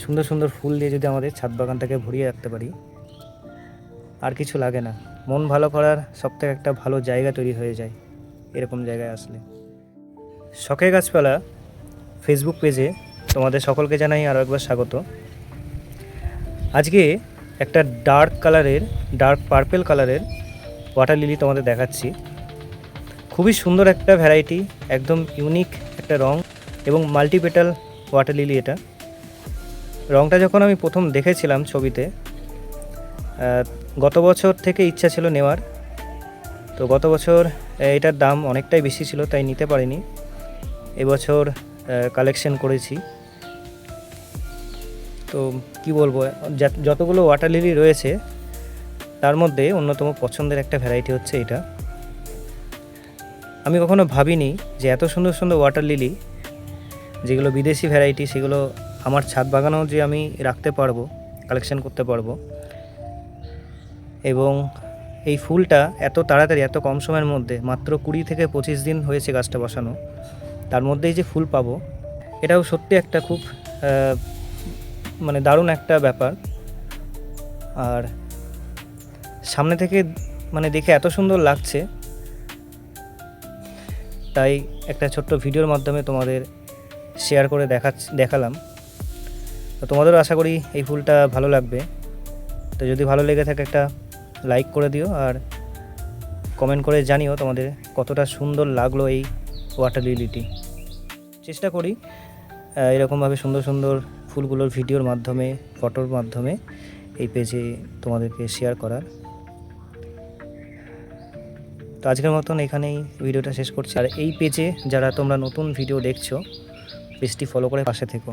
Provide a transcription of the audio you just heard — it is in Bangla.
সুন্দর সুন্দর ফুল দিয়ে যদি আমাদের ছাদ বাগানটাকে ভরিয়ে রাখতে পারি, আর কিছু লাগে না। মন ভালো করার সবথেকে একটা ভালো জায়গা তৈরি হয়ে যায় এরকম জায়গায় আসলে। শখের গাছপালা ফেসবুক পেজে তোমাদের সকলকে জানাই আরও একবার স্বাগত। আজকে একটা ডার্ক পার্পেল কালারের ওয়াটার লিলি তোমাদের দেখাচ্ছি। খুবই সুন্দর একটা ভ্যারাইটি, একদম ইউনিক একটা রং এবং মাল্টিপেটাল ওয়াটার লিলি। এটা রংটা যখন আমি প্রথম দেখেছিলাম ছবিতে, গত বছর থেকে ইচ্ছা ছিল নেওয়ার, তো গত বছর এটার দাম অনেকটাই বেশি ছিল, তাই নিতে পারিনি। এবছর কালেকশন করেছি। তো কি বলবো, যতগুলো ওয়াটার লিলি রয়েছে তার মধ্যে অন্যতম পছন্দের একটা ভ্যারাইটি হচ্ছে এটা। আমি কখনো ভাবিনি যে এত সুন্দর সুন্দর ওয়াটার লিলি, যেগুলো বিদেশি ভ্যারাইটি, সেগুলো আমার ছাদ বাগানেও যে আমি রাখতে পারবো, কালেকশন করতে পারবো। এবং এই ফুলটা এত তাড়াতাড়ি, এত কম সময়ের মধ্যে, মাত্র 20 থেকে 25 দিন হয়েছে গাছটা বসানো, তার মধ্যেই যে ফুল পাবো, এটাও সত্যি একটা খুব দারুণ একটা ব্যাপার। আর সামনে থেকে দেখে এত সুন্দর লাগছে, তাই একটা ছোট্ট ভিডিওর মাধ্যমে তোমাদের শেয়ার করে দেখালাম। তো তোমাদেরও আশা করি এই ফুলটা ভালো লাগবে। তো যদি ভালো লেগে থাকে একটা লাইক করে দিও, আর কমেন্ট করে জানিও তোমাদের কতটা সুন্দর লাগলো এই ওয়াটার লিলিটি। চেষ্টা করি এরকমভাবে সুন্দর সুন্দর ফুলগুলোর ভিডিওর মাধ্যমে, ফটোর মাধ্যমে এই পেজে তোমাদেরকে শেয়ার করার। তো আজকের মতন এখানেই ভিডিওটা শেষ করছি। আর এই পেজে যারা তোমরা নতুন ভিডিও দেখছো, পেজটি ফলো করে পাশে থেকো।